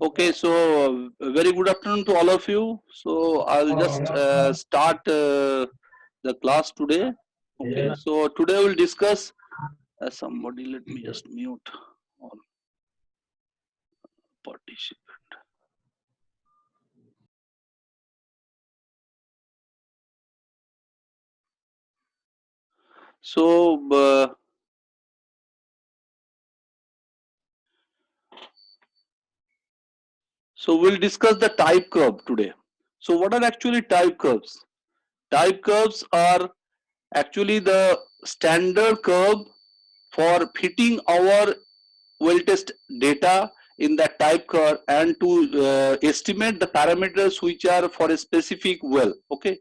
Okay, so very good afternoon to all of you. So I'll just start the class today. Okay, so today we'll discuss somebody. Let me just mute all participants. So we'll discuss the type curve today. So what are actually type curves? Type curves are actually the standard curve for fitting our well test data in that type curve and to estimate the parameters which are for a specific well. Okay,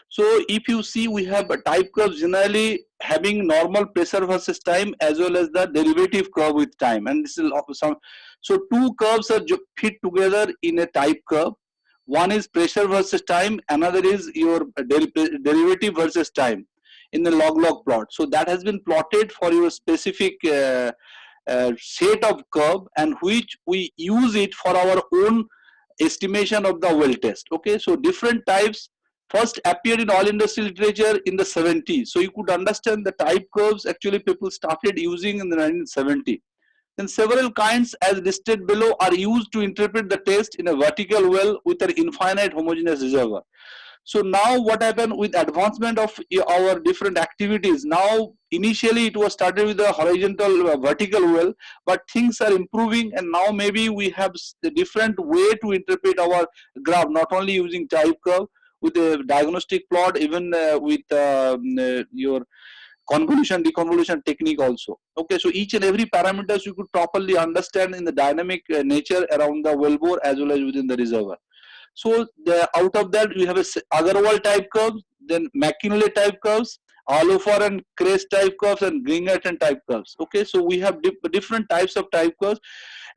so if you see, we have a type curve generally having normal pressure versus time as well as the derivative curve with time, and this is some. So two curves are fit together in a type curve. One is pressure versus time, another is your derivative versus time in the log plot. So that has been plotted for your specific set of curve, and which we use it for our own estimation of the well test. Okay, so different types first appeared in oil industry literature in the 70s. So you could understand the type curves actually people started using in the 1970s. Then several kinds as listed below are used to interpret the test in a vertical well with an infinite homogeneous reservoir. So now what happened with advancement of our different activities? Now initially it was started with a horizontal vertical well, but things are improving, and now maybe we have a different way to interpret our graph, not only using type curve with a diagnostic plot, even with your convolution deconvolution technique also. Okay, so each and every parameters you could properly understand in the dynamic nature around the wellbore as well as within the reservoir. So out of that we have a Agarwal type curves, then McKinley type curves, Alofer and Kress type curves, and Gringerton type curves. Okay, so we have different types of type curves,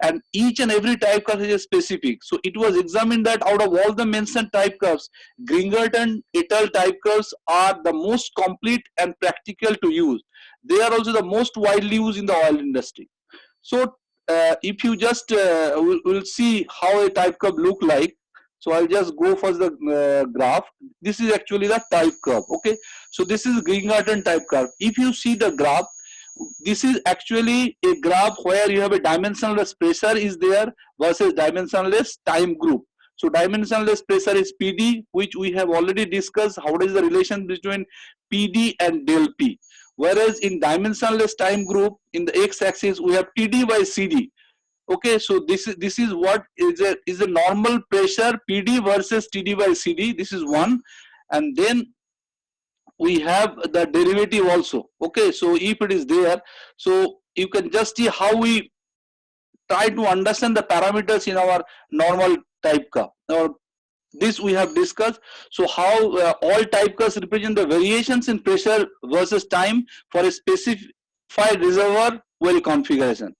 and each and every type curve is specific. So it was examined that out of all the mentioned type curves, Gringerton et al. Type curves are the most complete and practical to use. They are also the most widely used in the oil industry. So if you just will see how a type curve look like. So I'll just go for the graph. This is actually the type curve. Okay, so this is Gringerton type curve. If you see the graph, this is actually a graph where you have a dimensionless pressure is there versus dimensionless time group. So dimensionless pressure is PD, which we have already discussed. How is the relation between PD and del P? Whereas in dimensionless time group, in the x-axis we have TD by CD. Okay, so this is what is a normal pressure PD versus TD by CD. This is one, and then we have the derivative also. Okay, so if it is there, so you can just see how we try to understand the parameters in our normal type curve. Now this we have discussed. So how all type curves represent the variations in pressure versus time for a specified reservoir well configuration.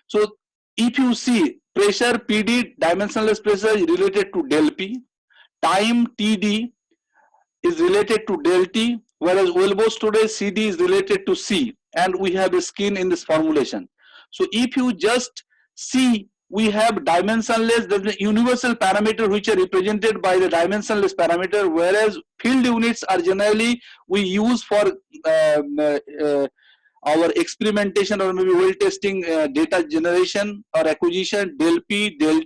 So if you see pressure PD, dimensionless pressure is related to del P, time TD is related to del T, whereas Wilbur storage CD is related to C, and we have a skin in this formulation. So if you just see, we have dimensionless, the universal parameter which are represented by the dimensionless parameter, whereas field units are generally we use for our experimentation or maybe well testing data generation or acquisition, del P, del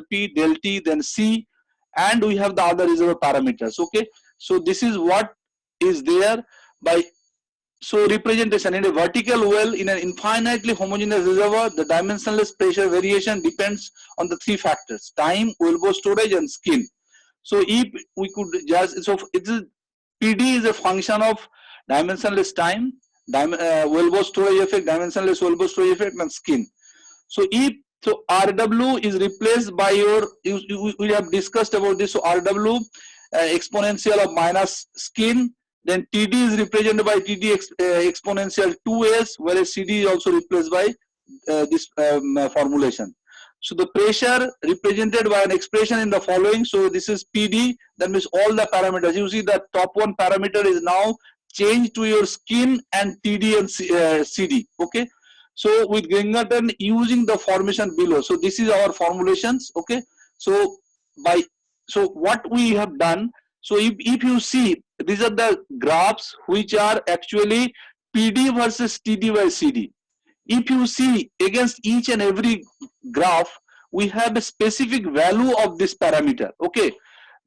P, del T, then C, and we have the other reservoir parameters. Okay, so this is what is there by. So representation in a vertical well in an infinitely homogeneous reservoir, the dimensionless pressure variation depends on the three factors: time, wellbore storage, and skin. So if we could just, so it is PD is a function of dimensionless time, wellbore storage effect, dimensionless wellbore storage effect, and skin. So if so RW is replaced by your, we have discussed about this. So RW exponential of minus skin, then TD is represented by TD exponential 2s, whereas CD is also replaced by this formulation. So the pressure represented by an expression in the following. So this is PD, that means all the parameters. You see the top one parameter is now changed to your skin and TD and CD. Okay. So with Gringerton using the formation below. So this is our formulations. Okay. So by so what we have done. So if you see, these are the graphs which are actually PD versus TD by CD. If you see against each and every graph, we have a specific value of this parameter. Okay,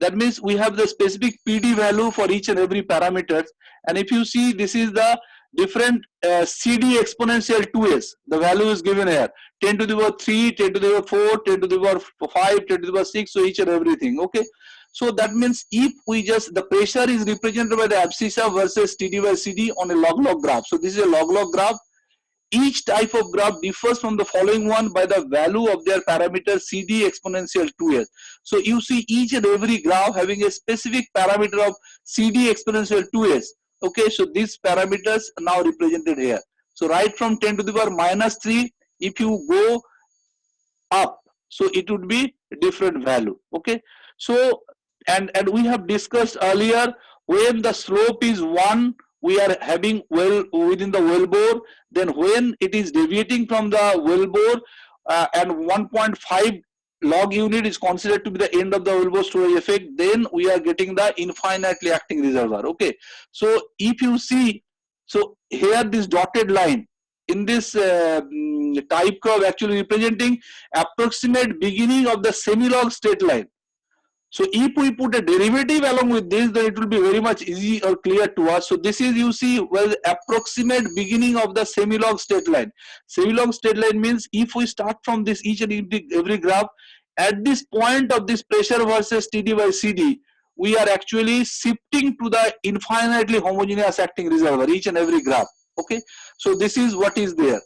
that means we have the specific PD value for each and every parameters. And if you see, this is the different CD exponential 2s. The value is given here: 10 to the power 3, 10 to the power 4, 10 to the power 5, 10 to the power 6. So each and everything. Okay. So that means if we just, the pressure is represented by the abscissa versus TD by CD on a log-log graph. So this is a log-log graph. Each type of graph differs from the following one by the value of their parameter CD exponential 2s. So you see each and every graph having a specific parameter of CD exponential 2s. Okay, so these parameters are now represented here. So right from 10 to the power minus 3, if you go up, so it would be a different value. Okay, so and we have discussed earlier, when the slope is 1, we are having well within the well bore. Then when it is deviating from the well bore and 1.5 log unit is considered to be the end of the well bore storage effect, then we are getting the infinitely acting reservoir. Okay, so if you see, so here this dotted line in this type curve actually representing approximate beginning of the semi-log straight line. So if we put a derivative along with this, then it will be very much easy or clear to us. So this is, you see, well, approximate beginning of the semi-log straight line. Semi-log straight line means if we start from this each and every graph, at this point of this pressure versus TD by CD, we are actually shifting to the infinitely homogeneous acting reservoir, each and every graph. Okay, so this is what is there.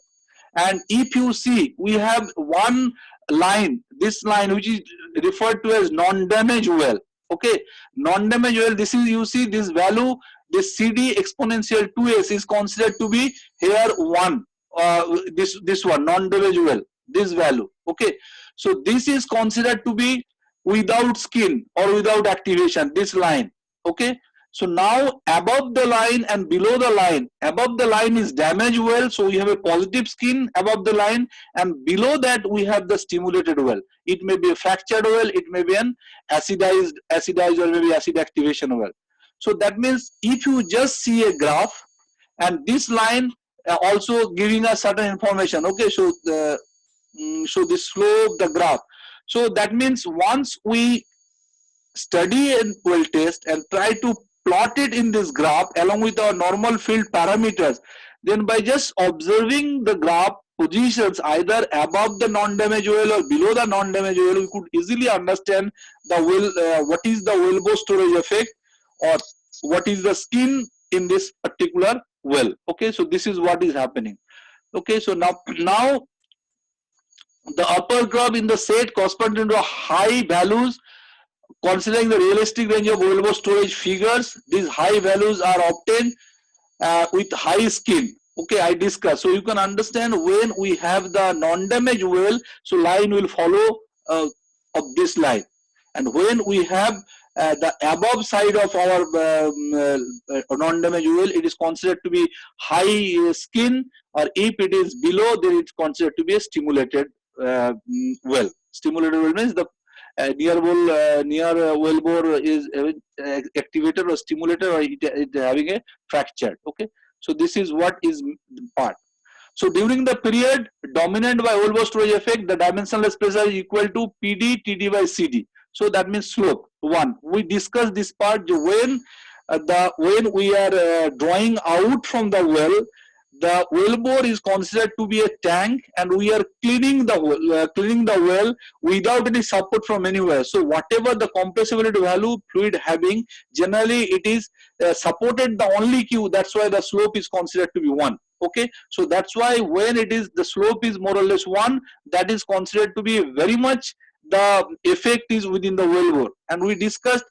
And if you see, we have one line, this line which is referred to as non-damage well. Okay, non-damage well, this is, you see this value, this CD exponential 2s is considered to be here 1, this one, non-damage well, this value. Okay, so this is considered to be without skin or without activation, this line. Okay, so now above the line and below the line, above the line is damage well, so we have a positive skin above the line, and below that we have the stimulated well. It may be a fractured well, it may be an acidized or maybe acid activation well. So that means if you just see a graph and this line also giving us certain information. Okay, so so the slope, the graph. So that means once we study and well test and try to plot it in this graph along with our normal field parameters, then by just observing the graph positions either above the non-damage well or below the non-damage well, we could easily understand the well, what is the well bore storage effect or what is the skin in this particular well. Okay, so this is what is happening. Okay, so now the upper curve in the set corresponding to high values. Considering the realistic range of well bore storage figures, these high values are obtained with high skin. Okay, I discussed. So you can understand when we have the non-damage well, so line will follow of this line, and when we have the above side of our non-damage well, it is considered to be high skin, or if it is below, then it's considered to be a stimulated well. Stimulated well means the near well bore is activated or stimulated, or it having a fractured. Okay, so this is what is part. So during the period dominant by well bore storage effect, the dimensionless pressure is equal to PD TD by CD. So that means slope 1. We discussed this part when we are drawing out from the well bore is considered to be a tank, and we are cleaning the well without any support from anywhere. So whatever the compressibility value fluid having, generally it is supported the only Q. That's why the slope is considered to be 1. Okay, so that's why when it is the slope is more or less 1, that is considered to be very much the effect is within the well bore. And we discussed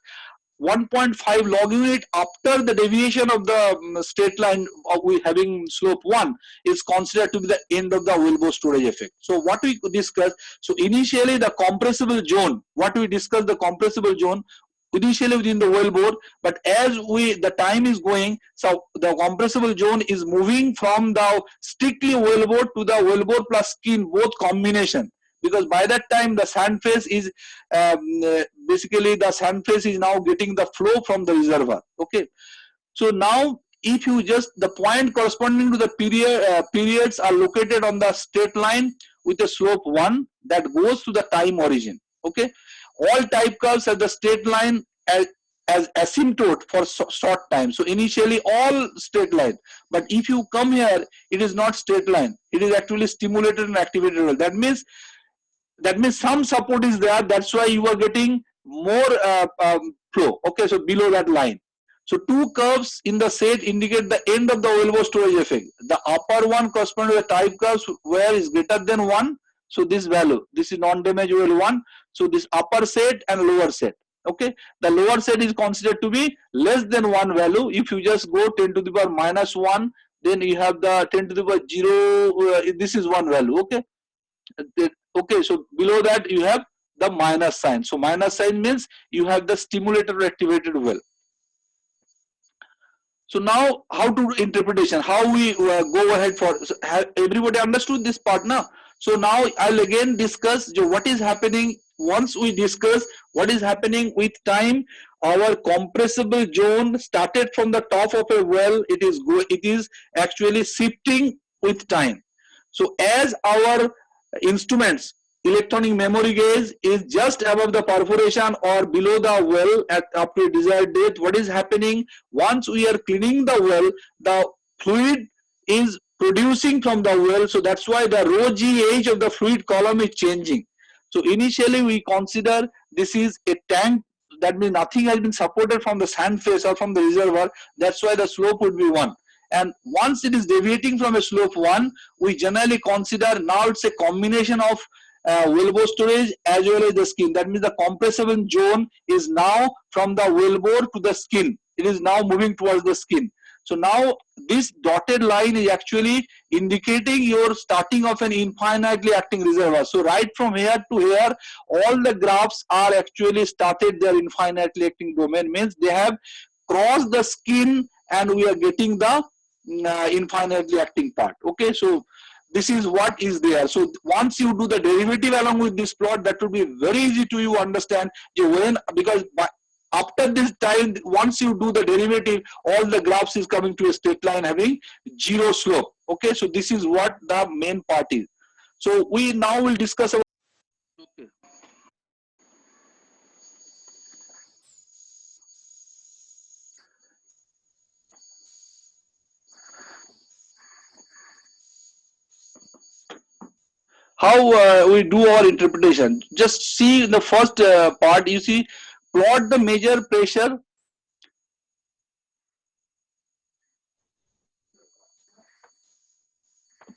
1.5 log unit after the deviation of the straight line of we having slope 1 is considered to be the end of the well bore storage effect. So what we discussed, so initially the compressible zone, what we discussed, the compressible zone, initially within the well bore, but as the time is going, so the compressible zone is moving from the strictly well bore to the well bore plus skin, both combination, because by that time the sand phase is basically the sand phase is now getting the flow from the reservoir. Okay, so now if you just the point corresponding to the periods are located on the straight line with a slope 1 that goes to the time origin. Okay, all type curves have the straight line as asymptote for short time. So initially all straight line, but if you come here, it is not straight line, it is actually stimulated and activated well. That means some support is there, that's why you are getting more flow. Okay, so below that line. So two curves in the set indicate the end of the well bore storage effect. The upper one corresponds to the type curves where is greater than 1. So this value, this is non-damage well 1. So this upper set and lower set. Okay, the lower set is considered to be less than 1 value. If you just go 10 to the power minus 1, then you have the 10 to the power 0, this is 1 value. Okay, okay, so below that you have the minus sign. So minus sign means you have the stimulated or activated well. So now how to do interpretation, how we go ahead for, so have everybody understood this part now? So now I'll again discuss what is happening. Once we discuss what is happening with time, our compressible zone started from the top of a well, it is actually shifting with time. So as our instruments, electronic memory gauge is just above the perforation or below the well at up to a desired depth, what is happening? Once we are cleaning the well, the fluid is producing from the well, so that's why the rho g age of the fluid column is changing. So initially we consider this is a tank, that means nothing has been supported from the sand face or from the reservoir, that's why the slope would be 1. And once it is deviating from a slope 1, we generally consider now it's a combination of well bore storage as well as the skin. That means the compressible zone is now from the well bore to the skin. It is now moving towards the skin. So now this dotted line is actually indicating your starting of an infinitely acting reservoir. So right from here to here, all the graphs are actually started their infinitely acting domain, means they have crossed the skin and we are getting the infinitely acting part. Okay, so this is what is there. So once you do the derivative along with this plot, that will be very easy to you understand when, because after this time, once you do the derivative, all the graphs is coming to a straight line having 0 slope. Okay, so this is what the main part is. So we now will discuss about, okay. How we do our interpretation. Just see in the first part, you see, plot the major pressure,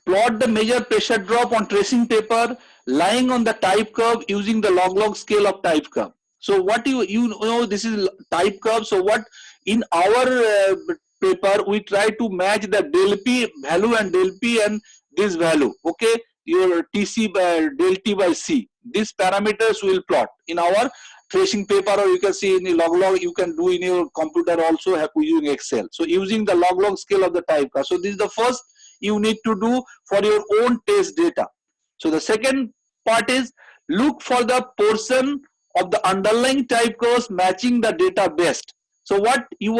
plot the major pressure drop on tracing paper lying on the type curve using the log scale of type curve. So what you know this is type curve. So what in our paper we try to match the del P value and del P and this value. Okay, your TC by del T by C. These parameters we will plot in our tracing paper, or you can see in the log, you can do in your computer also using Excel. So using the log scale of the type curve. So this is the first you need to do for your own test data. So the second part is look for the portion of the underlying type curves matching the data best. So what you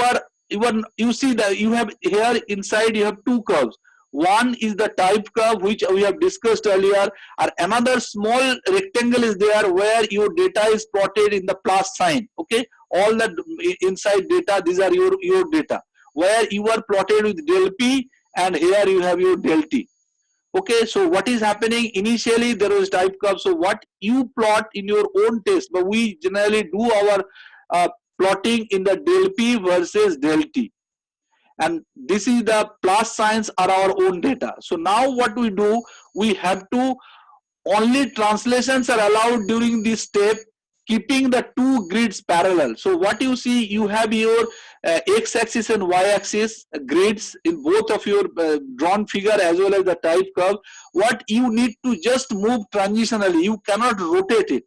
see that you have here inside you have two curves. One is the type curve which we have discussed earlier, and another small rectangle is there where your data is plotted in the plus sign. Okay, all the inside data, these are your data where you are plotted with del P, and here you have your del T. Okay, so what is happening? Initially there was type curve. So what you plot in your own test, but we generally do our plotting in the del P versus del T, and this is the plus signs are our own data. So now what we do, we have to only translations are allowed during this step, keeping the two grids parallel. So what you see, you have your x-axis and y-axis grids in both of your drawn figure as well as the type curve. What you need to just move transitionally, you cannot rotate it.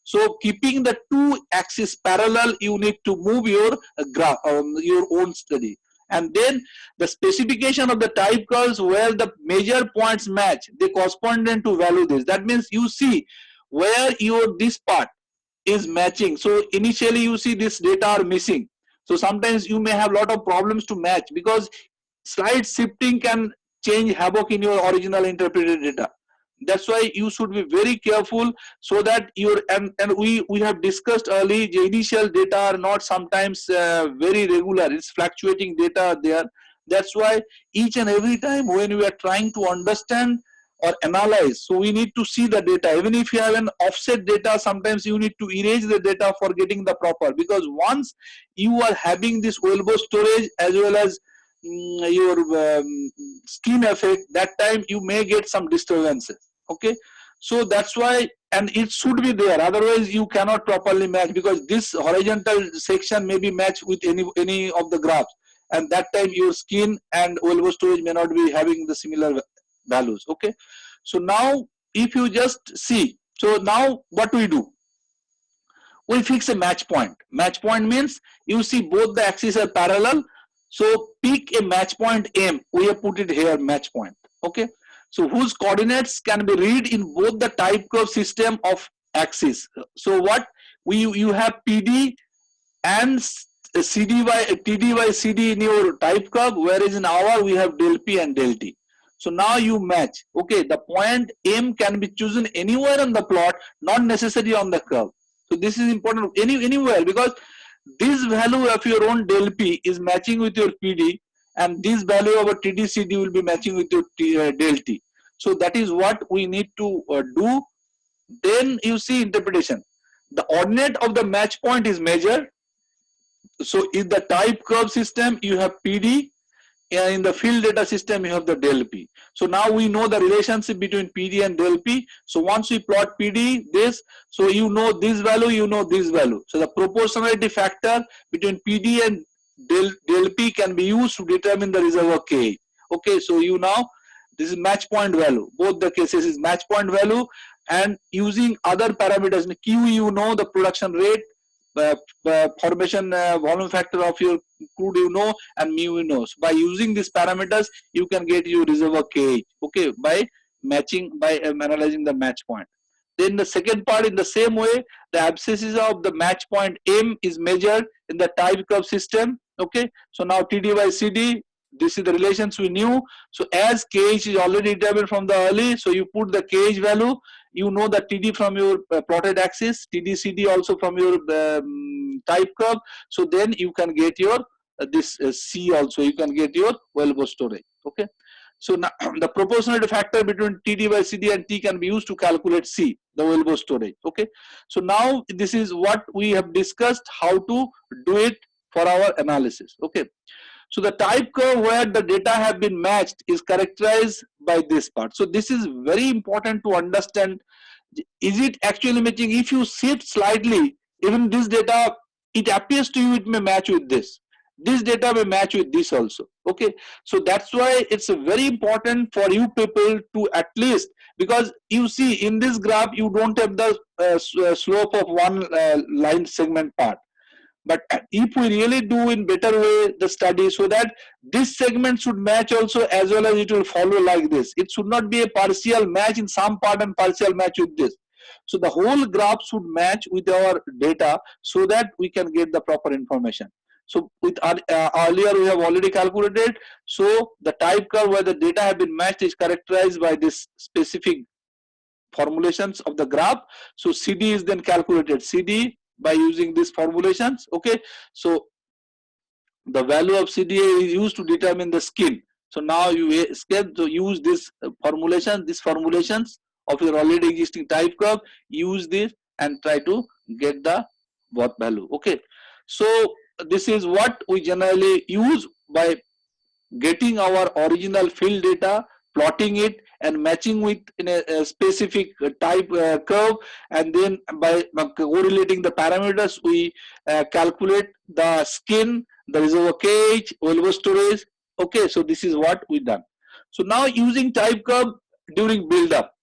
So keeping the two axes parallel, you need to move your graph, your own study. And then the specification of the type curves where the major points match, they correspondent to value this. That means you see where your this part is matching. So initially you see this data are missing. So sometimes you may have a lot of problems to match because slight shifting can change havoc in your original interpreted data. That's why you should be very careful, so that your and we have discussed early, the initial data are not sometimes very regular. It's fluctuating data there. That's why each and every time when we are trying to understand or analyze, so we need to see the data. Even if you have an offset data, sometimes you need to erase the data for getting the proper, because once you are having this Wellbos storage as well as your skin effect, that time you may get some disturbances. Okay, so that's why, and it should be there, otherwise you cannot properly match, because this horizontal section may be matched with any of the graphs, and that time your skin and Wellbos storage may not be having the similar values. Okay, so now if you just see, so now what we do, we fix a match point. Match point means you see both the axes are parallel. So pick a match point M. We have put it here, match point. Okay. So whose coordinates can be read in both the type curve system of axis. So what you have PD and CD by TD by CD in your type curve, whereas in our we have del P and del T. So now you match. Okay, the point M can be chosen anywhere on the plot, not necessarily on the curve. So this is important anywhere, because this value of your own del P is matching with your PD, and this value of a TD CD will be matching with your del T. So that is what we need to do. Then you see interpretation. The ordinate of the match point is measured. So in the type curve system you have PD, and in the field data system you have the del P. So now we know the relationship between PD and del P. So once we plot PD this, so you know this value, you know this value. So the proportionality factor between PD and del P can be used to determine the reservoir K. Okay, so you now, this is match point value. Both the cases is match point value, and using other parameters, Q you know the production rate, formation volume factor of your crude you know, and mu you know. So by using these parameters you can get your reservoir KH. Okay, by matching, by analyzing the match point. Then the second part, in the same way, the abscesses of the match point M is measured in the type curve system. Okay, so now TD by CD, this is the relations we knew. So as KH is already determined from the early, so you put the KH value, you know the TD from your plotted axis, TD CD also from your type curve. So then you can get your this C also, you can get your Wellbos storage. Okay, so now the proportionality factor between TD by CD and T can be used to calculate C, the Wellbos storage. Okay, so now this is what we have discussed, how to do it for our analysis. Okay, so the type curve where the data have been matched is characterized by this part. So this is very important to understand. Is it actually matching? If you shift slightly, even this data, it appears to you it may match with this. This data may match with this also. Okay, so that's why it's very important for you people to at least, because you see in this graph you don't have the slope of one line segment part. But if we really do in better way the study, so that this segment should match also, as well as it will follow like this. It should not be a partial match in some part and partial match with this. So the whole graph should match with our data, so that we can get the proper information. So with earlier we have already calculated. So the type curve where the data have been matched is characterized by this specific formulations of the graph. So CD is then calculated. CD by using these formulations. Okay, so the value of CDA is used to determine the skin. So now you use this formulation, these formulations of your already existing type curve, use this and try to get the what value. Okay, so this is what we generally use by getting our original field data, plotting it and matching with in a specific type curve, and then by correlating the parameters we calculate the skin, the reservoir KH, Wellbos storage. Okay, so this is what we done. So now using type curve during build up.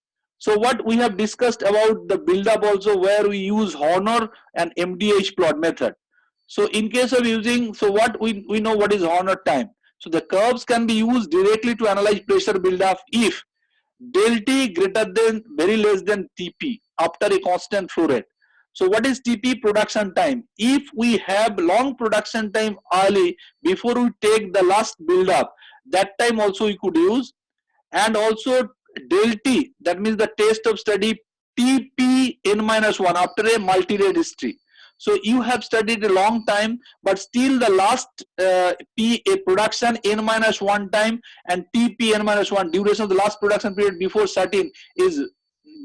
So what we have discussed about the build-up also, where we use Horner and MDH plot method. So in case of using, so what we know what is Horner time. So the curves can be used directly to analyze pressure build-up if del T greater than very less than Tp after a constant flow rate. So what is Tp? Production time. If we have long production time early before we take the last build-up, that time also we could use. And also del T, that means the test of study TP n-1 after a multi-rate history. So you have studied a long time, but still the last P a production n-1 time and TP n-1 duration of the last production period before certain is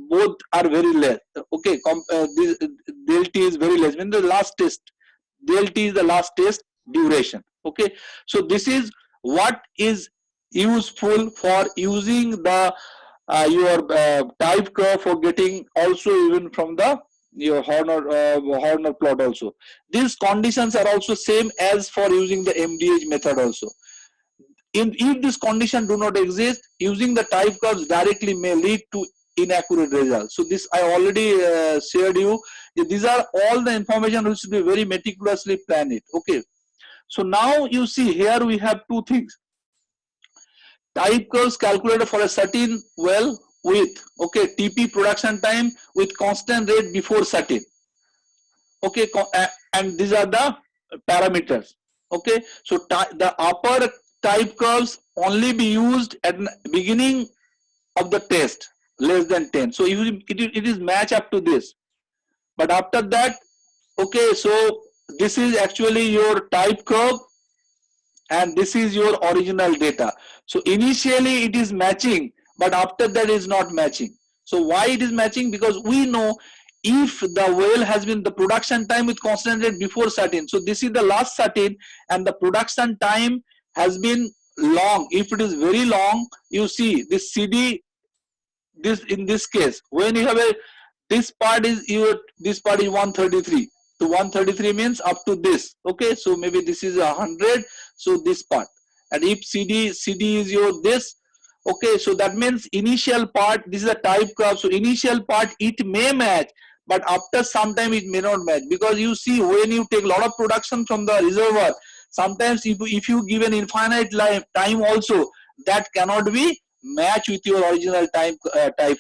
both are very less. Okay, this del T is very less. When the last test, del T is the last test duration. Okay, so this is what is useful for using the your type curve for getting also even from the your Horner plot also. These conditions are also same as for using the MDH method also. If this condition do not exist, using the type curves directly may lead to inaccurate results. So this I already shared you. These are all the information which should be very meticulously planned. Okay. So now you see here we have two things. Type curves calculated for a certain well with okay TP production time with constant rate before certain. Okay, and these are the parameters. Okay, so the upper type curves only be used at the beginning of the test less than 10. So it is match up to this, but after that, okay, so this is actually your type curve and this is your original data. So initially it is matching, but after that is not matching. So why it is matching? Because we know if the well has been the production time with constant rate before certain. So this is the last certain and the production time has been long. If it is very long, you see this CD, this in this case, when you have a this part is your this part is 133. So 133 means up to this. Okay, so maybe this is 100. So this part, and if CD is your this. Okay, so that means initial part, this is a type curve. So initial part it may match, but after some time it may not match, because you see when you take a lot of production from the reservoir, sometimes if you give an infinite time also, that cannot be match with your original type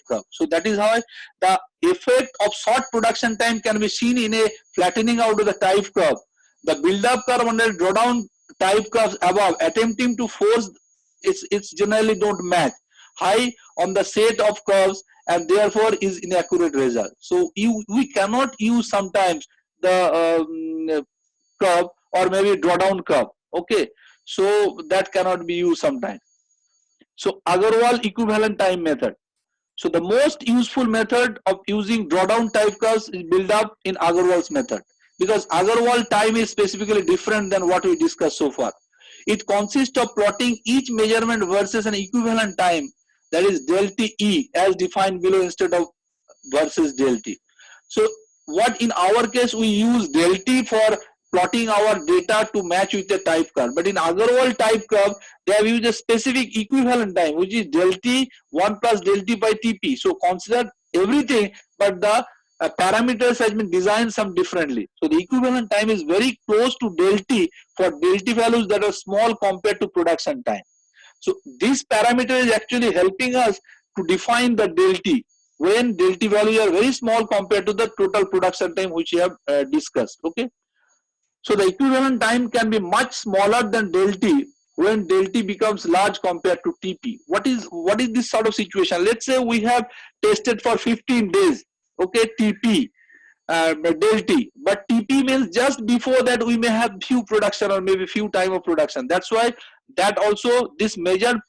curve. So that is how the effect of short production time can be seen in a flattening out of the type curve. The build-up curve and the drawdown type curves above attempting to force it's generally don't match high on the set of curves, and therefore is inaccurate result. So we cannot use sometimes the curve or maybe drawdown curve. Okay, so that cannot be used sometimes. So Agarwal equivalent time method. So the most useful method of using drawdown type curves is build up in Agarwal's method, because Agarwal time is specifically different than what we discussed so far. It consists of plotting each measurement versus an equivalent time, that is del T E as defined below instead of versus del T. So what in our case we use del T for plotting our data to match with the type curve, but in Agarwal type curve they have used a specific equivalent time which is del T 1 plus del T by TP. So consider everything, but the parameters has been designed some differently. So the equivalent time is very close to del T for del T values that are small compared to production time. So this parameter is actually helping us to define the del T when del T values are very small compared to the total production time which we have discussed. Okay. So the equivalent time can be much smaller than del T when del T becomes large compared to TP. What is this sort of situation? Let's say we have tested for 15 days, okay, TP, del T, but TP means just before that we may have few production or maybe few time of production. That's why that also this measured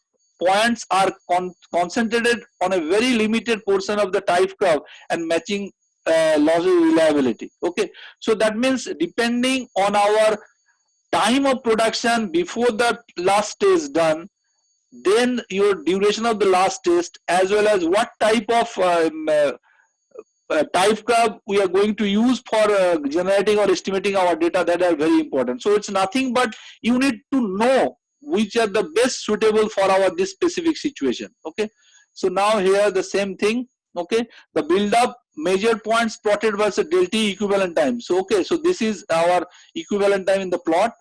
points are concentrated on a very limited portion of the type curve and matching losses reliability. Okay, so that means depending on our time of production before the last test done, then your duration of the last test, as well as what type of type curve we are going to use for generating or estimating our data, that are very important. So it's nothing but you need to know which are the best suitable for our this specific situation. Okay, so now here the same thing. Okay, the build up measured points plotted versus delta T equivalent time. So okay, so this is our equivalent time in the plot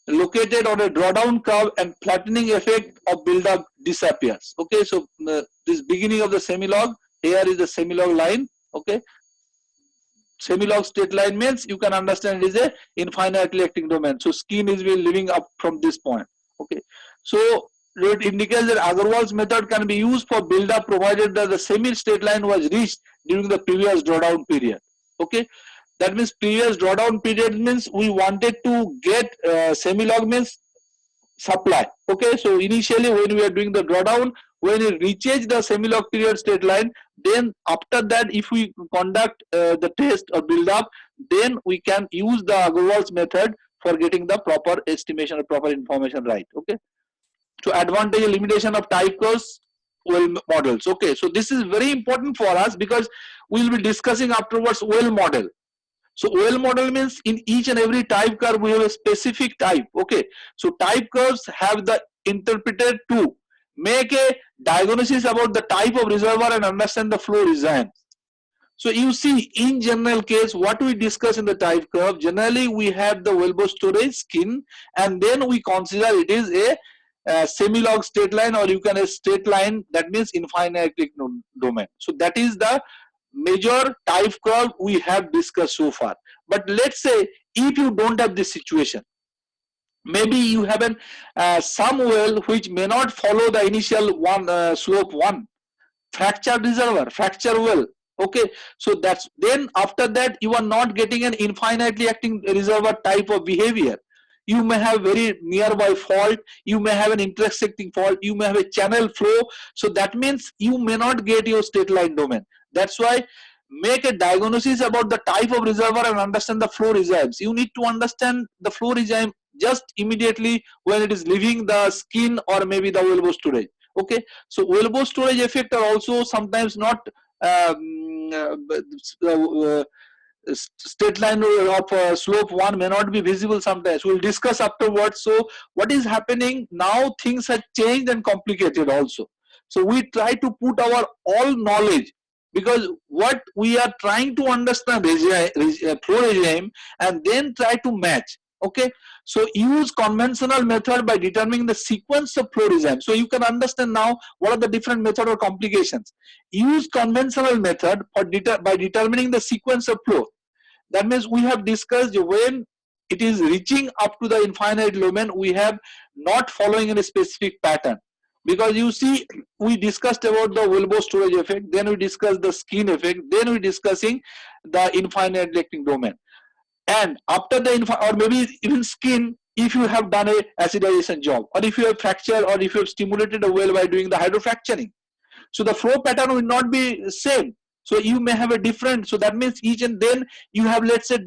located on a drawdown curve, and flattening effect of build up disappears. Okay, so this beginning of the semilog, here is the semilog line. Okay, semilog straight line means you can understand it is a infinitely acting domain. So skin is been living up from this point. Okay, so it indicates that Agarwal's method can be used for build up provided that the semi straight line was reached during the previous drawdown period. Okay, that means previous drawdown period means we wanted to get semilog means supply. Okay, so initially when we are doing the drawdown, when it reaches the semilog period straight line, then after that if we conduct the test or build up, then we can use the Agarwal's method for getting the proper estimation or proper information right. Okay, so advantage and limitation of type curves well models. Okay, so this is very important for us because we will be discussing afterwards well model. So OL model means in each and every type curve we have a specific type. Okay, so type curves have the interpreted to make a diagnosis about the type of reservoir and understand the flow regime. So you see, in general case, what we discuss in the type curve, generally we have the wellbore storage skin, and then we consider it is a semi-log straight line, or you can a straight line, that means infinite domain. So that is the major type curve we have discussed so far. But let's say if you don't have this situation, maybe you have an some well which may not follow the initial one slope one fracture reservoir, fracture well. Okay, so that's then after that you are not getting an infinitely acting reservoir type of behavior. You may have very nearby fault, you may have an intersecting fault, you may have a channel flow. So that means you may not get your straight line domain. That's why make a diagnosis about the type of reservoir and understand the flow regimes. You need to understand the flow regime just immediately when it is leaving the skin or maybe the wellbore storage. Okay, so wellbore storage effect are also sometimes not straight line of slope one may not be visible sometimes. We'll discuss afterwards. So what is happening now, things have changed and complicated also. So we try to put our all knowledge, because what we are trying to understand flow regime and then try to match. Okay, so use conventional method by determining the sequence of flow regime. So you can understand now what are the different method or complications. Use conventional method for by determining the sequence of flow. That means we have discussed when it is reaching up to the infinite domain, we have not following any specific pattern. Because you see, we discussed about the wellbore storage effect, then we discussed the skin effect, then we discussing the infinite acting domain. And after the or maybe even skin, if you have done a acidization job, or if you have fractured, or if you have stimulated a well by doing the hydrofracturing, so the flow pattern will not be same. So you may have a different, so that means each, and then you have, let's say,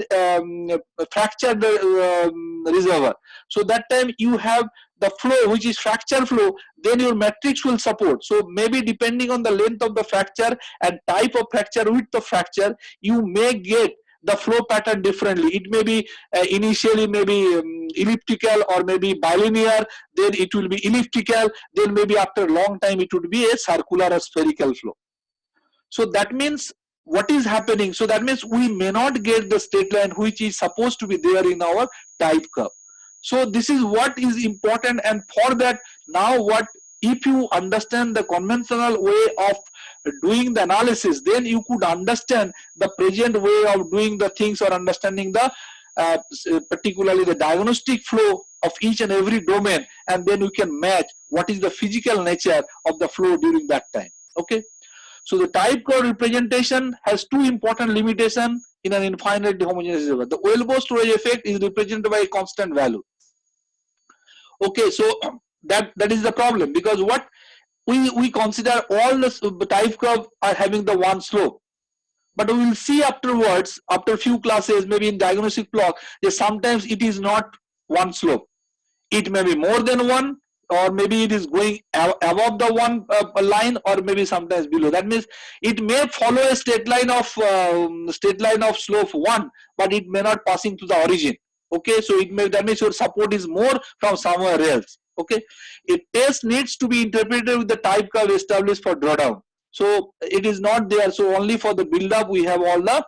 fractured reservoir. So that time you have the flow which is fracture flow, then your matrix will support. So maybe depending on the length of the fracture and type of fracture, width of fracture, you may get the flow pattern differently. It may be initially maybe elliptical or maybe bilinear, then it will be elliptical, then maybe after a long time it would be a circular or spherical flow. So that means what is happening, so that means we may not get the straight line which is supposed to be there in our type curve. So this is what is important, and for that now what, if you understand the conventional way of doing the analysis, then you could understand the present way of doing the things, or understanding the particularly the diagnostic flow of each and every domain, and then you can match what is the physical nature of the flow during that time. Okay, so the type curve representation has two important limitations in an infinite homogeneous reservoir. The wellbore storage effect is represented by a constant value. Okay, so that is the problem, because what we consider all the type curve are having the one slope, but we will see afterwards, after a few classes, maybe in diagnostic block, that sometimes it is not one slope. It may be more than one, or maybe it is going above the one line, or maybe sometimes below. That means it may follow a straight line of slope one, but it may not passing to the origin. Okay, so it may, that means your support is more from somewhere else. Okay, a test needs to be interpreted with the type curve established for drawdown. So it is not there. So only for the build up we have all the,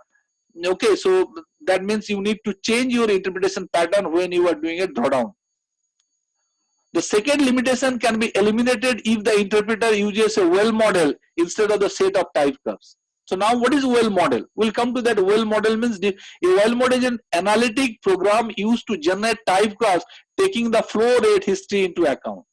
okay, so that means you need to change your interpretation pattern when you are doing a drawdown. The second limitation can be eliminated if the interpreter uses a well model instead of the set of type curves. So now what is well model? We'll come to that. Well model means a well model is an analytic program used to generate type curves taking the flow rate history into account.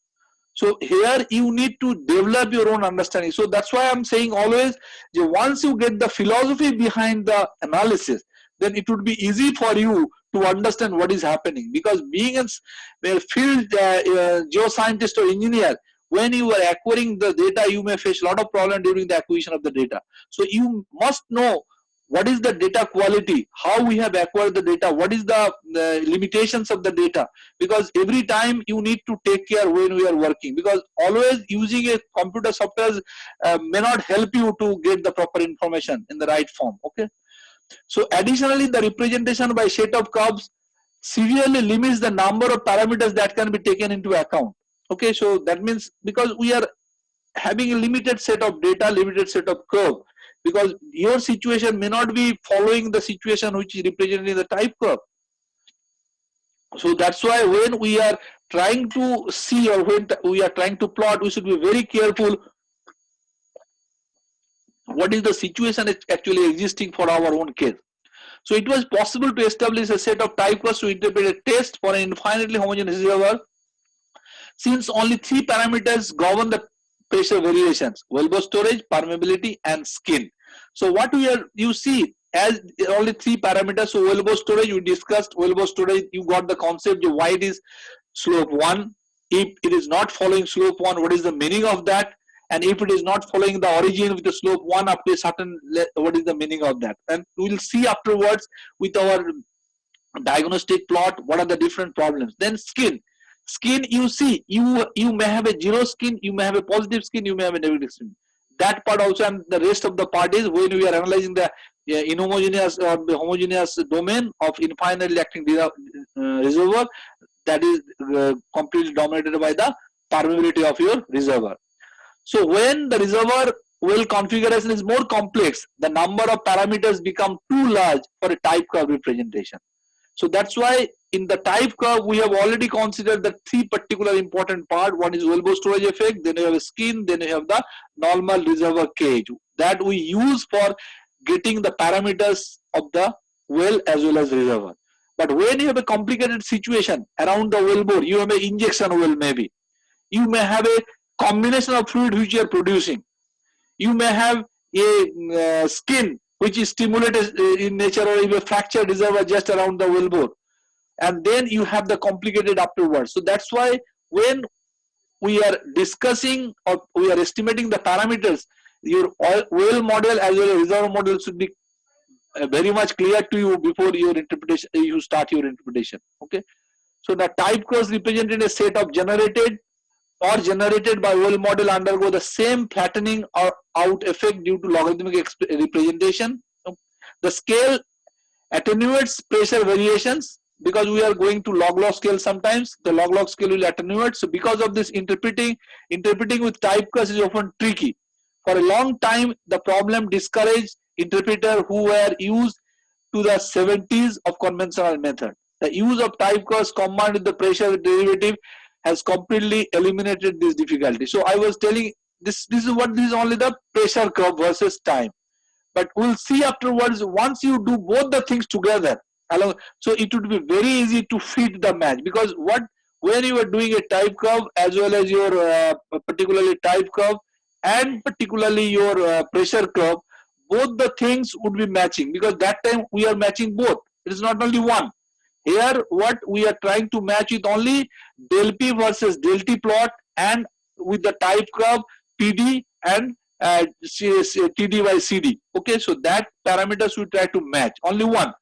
So here you need to develop your own understanding. So that's why I'm saying always, once you get the philosophy behind the analysis, then it would be easy for you to understand what is happening. Because being a field geoscientist or engineer, when you are acquiring the data, you may face a lot of problems during the acquisition of the data. So you must know what is the data quality, how we have acquired the data, what is the limitations of the data, because every time you need to take care when we are working, because always using a computer software may not help you to get the proper information in the right form. Okay, so additionally, the representation by set of curves severely limits the number of parameters that can be taken into account. Okay, so that means because we are having a limited set of data, limited set of curve, because your situation may not be following the situation which is represented in the type curve. So that's why when we are trying to see, or when we are trying to plot, we should be very careful what is the situation actually existing for our own case. So it was possible to establish a set of type curves to interpret a test for an infinitely homogeneous reservoir, since only three parameters govern the pressure variations: wellbore storage, permeability, and skin. So what we are, you see, as only three parameters. So wellbore storage, we discussed wellbore storage, you got the concept of why it is slope 1. If it is not following slope 1, what is the meaning of that? And if it is not following the origin with the slope 1 up to a certain, what is the meaning of that? And we will see afterwards with our diagnostic plot what are the different problems. Then skin. Skin, you see, you may have a zero skin, you may have a positive skin, you may have a negative skin. That part also, and the rest of the part is when we are analyzing the inhomogeneous or the homogeneous domain of infinitely acting reservoir, that is completely dominated by the permeability of your reservoir. So when the reservoir well configuration is more complex, the number of parameters become too large for a type curve representation. So that's why in the type curve we have already considered the three particular important part. One is wellbore storage effect, then you have a skin, then you have the normal reservoir cage that we use for getting the parameters of the well as well as reservoir. But when you have a complicated situation around the wellbore, you have an injection well maybe, you may have a combination of fluid which you are producing, you may have a skin which is stimulated in nature, or even a fractured reservoir just around the wellbore, and then you have the complicated afterwards. So that's why when we are discussing or we are estimating the parameters, your well model as well as reservoir model should be very much clear to you before your interpretation, you start your interpretation. Okay, so the type curves represented a set of generated by well model undergo the same flattening or out effect due to logarithmic representation. The scale attenuates pressure variations, because we are going to log-log scale sometimes. The log-log scale will attenuate. So because of this, interpreting with type curves is often tricky. For a long time, the problem discouraged interpreters who were used to the 70s of conventional method. The use of type curves combined with the pressure derivative has completely eliminated this difficulty. So I was telling this is only the pressure curve versus time. But we'll see afterwards, once you do both the things together, so it would be very easy to fit the match, because when you are doing a type curve as well as your particularly type curve and particularly your pressure curve, both the things would be matching, because that time we are matching both. It is not only one. Here what we are trying to match with only del P versus del T plot, and with the type curve PD and TD by CD. Okay, so that parameters we try to match only one.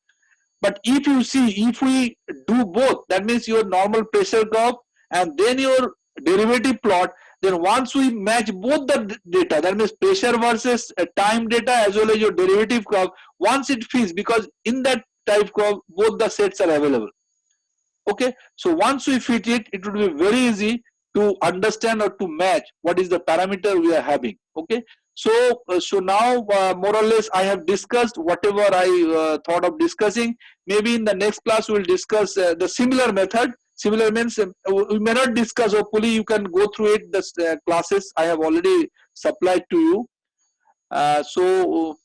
But if you see, if we do both, that means your normal pressure curve and then your derivative plot, then once we match both the data, that means pressure versus time data as well as your derivative curve, once it fits, because in that type curve both the sets are available. Okay, so once we fit it, it will be very easy to understand or to match what is the parameter we are having. Okay, So now more or less I have discussed whatever I thought of discussing. Maybe in the next class we'll discuss the similar method. Similar means we may not discuss. Hopefully you can go through it. The classes I have already supplied to you. So